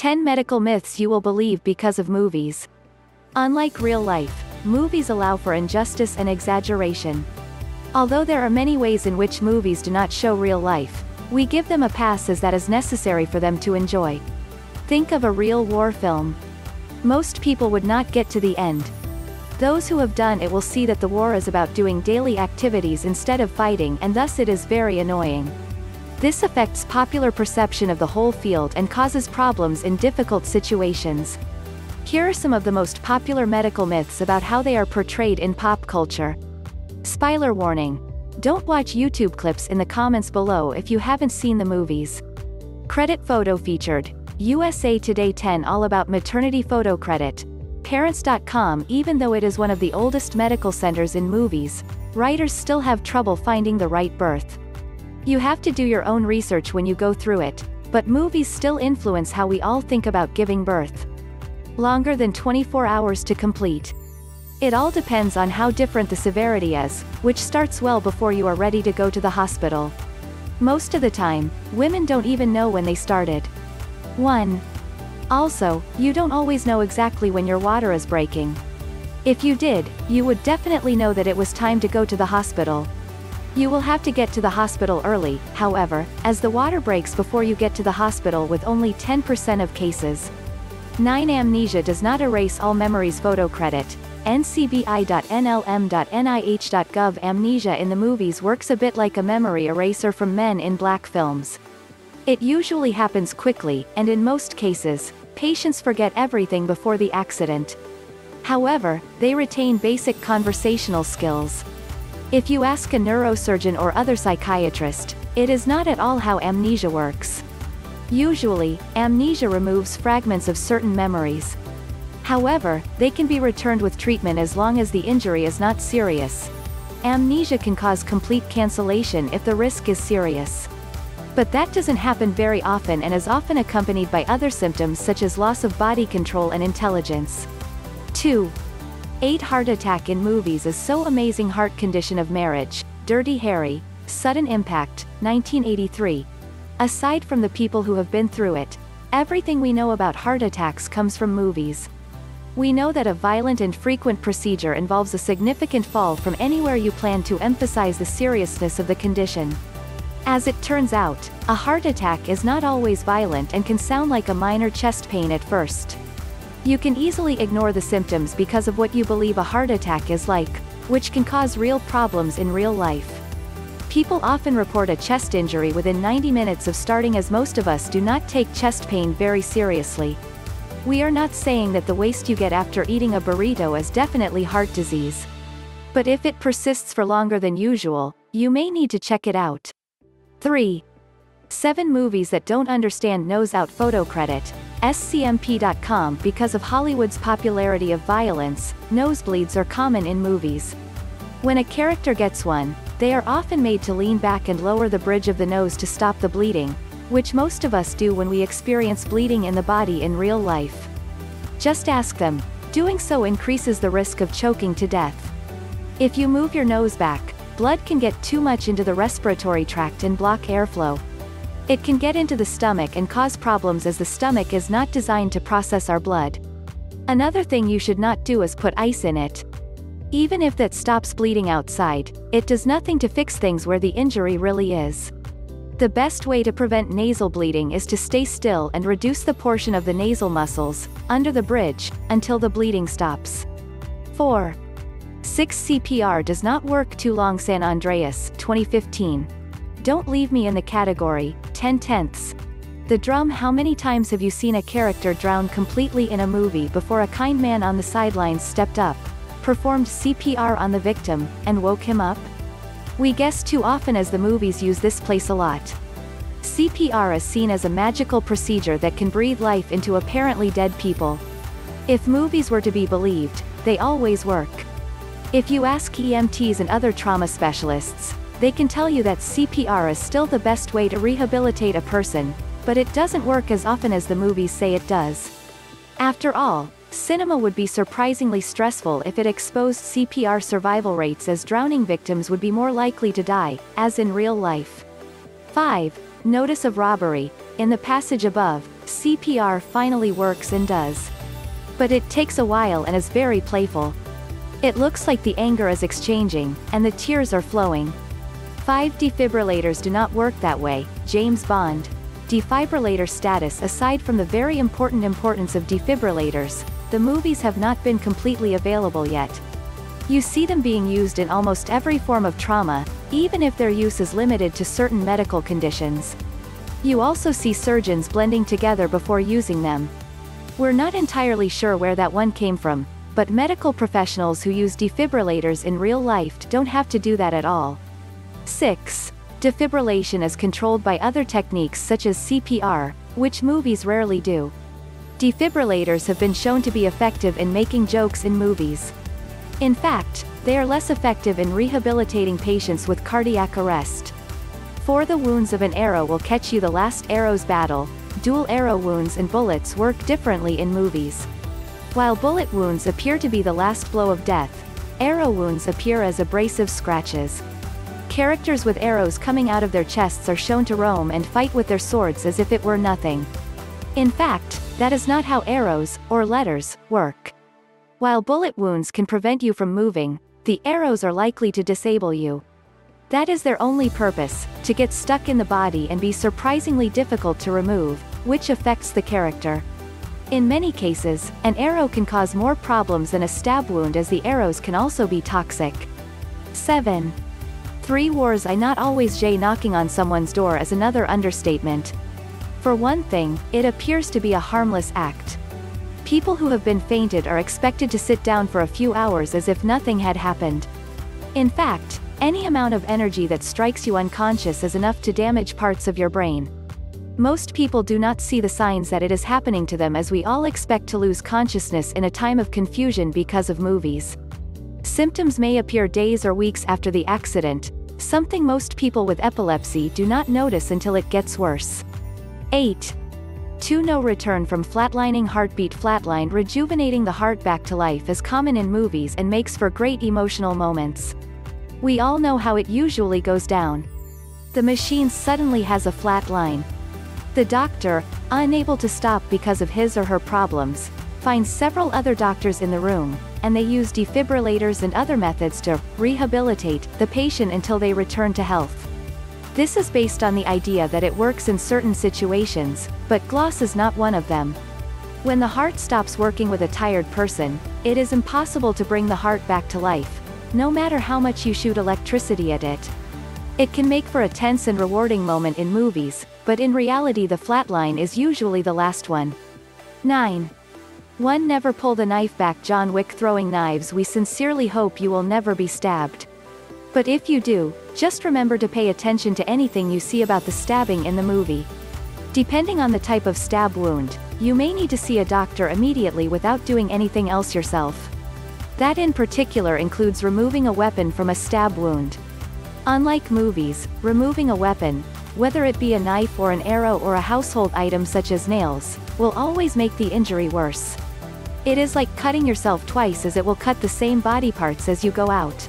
10 medical myths you will believe because of movies. Unlike real life, movies allow for injustice and exaggeration. Although there are many ways in which movies do not show real life, we give them a pass as that is necessary for them to enjoy. Think of a real war film. Most people would not get to the end. Those who have done it will see that the war is about doing daily activities instead of fighting, and thus it is very annoying. This affects popular perception of the whole field and causes problems in difficult situations. Here are some of the most popular medical myths about how they are portrayed in pop culture. Spoiler warning. Don't watch YouTube clips in the comments below if you haven't seen the movies. Credit photo featured. USA Today 10 all about maternity photo credit. Parents.com. Even though it is one of the oldest medical centers in movies, writers still have trouble finding the right birth. You have to do your own research when you go through it, but movies still influence how we all think about giving birth. Longer than 24 hours to complete. It all depends on how different the severity is, which starts well before you are ready to go to the hospital. Most of the time, women don't even know when they started. 1. Also, you don't always know exactly when your water is breaking. If you did, you would definitely know that it was time to go to the hospital. You will have to get to the hospital early, however, as the water breaks before you get to the hospital with only 10% of cases. 9. Amnesia does not erase all memories. Photo credit. ncbi.nlm.nih.gov. Amnesia in the movies works a bit like a memory eraser from Men in Black films. It usually happens quickly, and in most cases, patients forget everything before the accident. However, they retain basic conversational skills. If you ask a neurosurgeon or other psychiatrist, it is not at all how amnesia works. Usually, amnesia removes fragments of certain memories. However, they can be returned with treatment as long as the injury is not serious. Amnesia can cause complete cancellation if the risk is serious. But that doesn't happen very often and is often accompanied by other symptoms such as loss of body control and intelligence. 2. 8 Heart attack in movies is so amazing. Heart condition of marriage. Dirty Harry. Sudden Impact, 1983. Aside from the people who have been through it, everything we know about heart attacks comes from movies. We know that a violent and frequent procedure involves a significant fall from anywhere you plan to emphasize the seriousness of the condition. As it turns out, a heart attack is not always violent and can sound like a minor chest pain at first. You can easily ignore the symptoms because of what you believe a heart attack is like, which can cause real problems in real life. People often report a chest injury within 90 minutes of starting, as most of us do not take chest pain very seriously. We are not saying that the waste you get after eating a burrito is definitely heart disease. But if it persists for longer than usual, you may need to check it out. 3. 7 movies that don't understand nose out. Photo credit. scmp.com. Because of Hollywood's popularity of violence, nosebleeds are common in movies. When a character gets one, they are often made to lean back and lower the bridge of the nose to stop the bleeding, which most of us do when we experience bleeding in the body in real life. Just ask them. Doing so increases the risk of choking to death. If you move your nose back, blood can get too much into the respiratory tract and block airflow. It can get into the stomach and cause problems as the stomach is not designed to process our blood. Another thing you should not do is put ice in it. Even if that stops bleeding outside, it does nothing to fix things where the injury really is. The best way to prevent nasal bleeding is to stay still and reduce the portion of the nasal muscles, under the bridge, until the bleeding stops. 4. 6 CPR does not work too long. San Andreas, 2015. Don't leave me in the category, 10/10. The Drum. How many times have you seen a character drown completely in a movie before a kind man on the sidelines stepped up, performed CPR on the victim, and woke him up? We guess too often as the movies use this place a lot. CPR is seen as a magical procedure that can breathe life into apparently dead people. If movies were to be believed, they always work. If you ask EMTs and other trauma specialists, they can tell you that CPR is still the best way to rehabilitate a person, but it doesn't work as often as the movies say it does. After all, cinema would be surprisingly stressful if it exposed CPR survival rates, as drowning victims would be more likely to die, as in real life. 5. Notice of robbery. In the passage above, CPR finally works and does. But it takes a while and is very playful. It looks like the anger is exchanging, and the tears are flowing. 5 defibrillators do not work that way, James Bond. Defibrillator status. Aside from the very important importance of defibrillators, the movies have not been completely available yet. You see them being used in almost every form of trauma, even if their use is limited to certain medical conditions. You also see surgeons blending together before using them. We're not entirely sure where that one came from, but medical professionals who use defibrillators in real life don't have to do that at all. 6. Defibrillation is controlled by other techniques such as CPR, which movies rarely do. Defibrillators have been shown to be effective in making jokes in movies. In fact, they are less effective in rehabilitating patients with cardiac arrest. For the wounds of an arrow will catch you the last arrow's battle. Dual arrow wounds and bullets work differently in movies. While bullet wounds appear to be the last blow of death, arrow wounds appear as abrasive scratches. Characters with arrows coming out of their chests are shown to roam and fight with their swords as if it were nothing. In fact, that is not how arrows, or letters, work. While bullet wounds can prevent you from moving, the arrows are likely to disable you. That is their only purpose, to get stuck in the body and be surprisingly difficult to remove, which affects the character. In many cases, an arrow can cause more problems than a stab wound, as the arrows can also be toxic. 7. 3 Wars. Not always. J knocking on someone's door is another understatement. For one thing, it appears to be a harmless act. People who have been fainted are expected to sit down for a few hours as if nothing had happened. In fact, any amount of energy that strikes you unconscious is enough to damage parts of your brain. Most people do not see the signs that it is happening to them, as we all expect to lose consciousness in a time of confusion because of movies. Symptoms may appear days or weeks after the accident, something most people with epilepsy do not notice until it gets worse. 8. 2 No return from flatlining. Heartbeat. Flatline. Rejuvenating the heart back to life is common in movies and makes for great emotional moments. We all know how it usually goes down. The machine suddenly has a flat line. The doctor, unable to stop because of his or her problems, finds several other doctors in the room, and they use defibrillators and other methods to rehabilitate the patient until they return to health. This is based on the idea that it works in certain situations, but gloss is not one of them. When the heart stops working with a tired person, it is impossible to bring the heart back to life, no matter how much you shoot electricity at it. It can make for a tense and rewarding moment in movies, but in reality the flatline is usually the last one. 9. 1 Never pull the knife back. John Wick. Throwing knives. We sincerely hope you will never be stabbed. But if you do, just remember to pay attention to anything you see about the stabbing in the movie. Depending on the type of stab wound, you may need to see a doctor immediately without doing anything else yourself. That in particular includes removing a weapon from a stab wound. Unlike movies, removing a weapon, whether it be a knife or an arrow or a household item such as nails, will always make the injury worse. It is like cutting yourself twice, as it will cut the same body parts as you go out.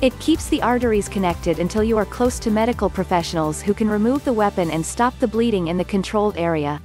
It keeps the arteries connected until you are close to medical professionals who can remove the weapon and stop the bleeding in the controlled area.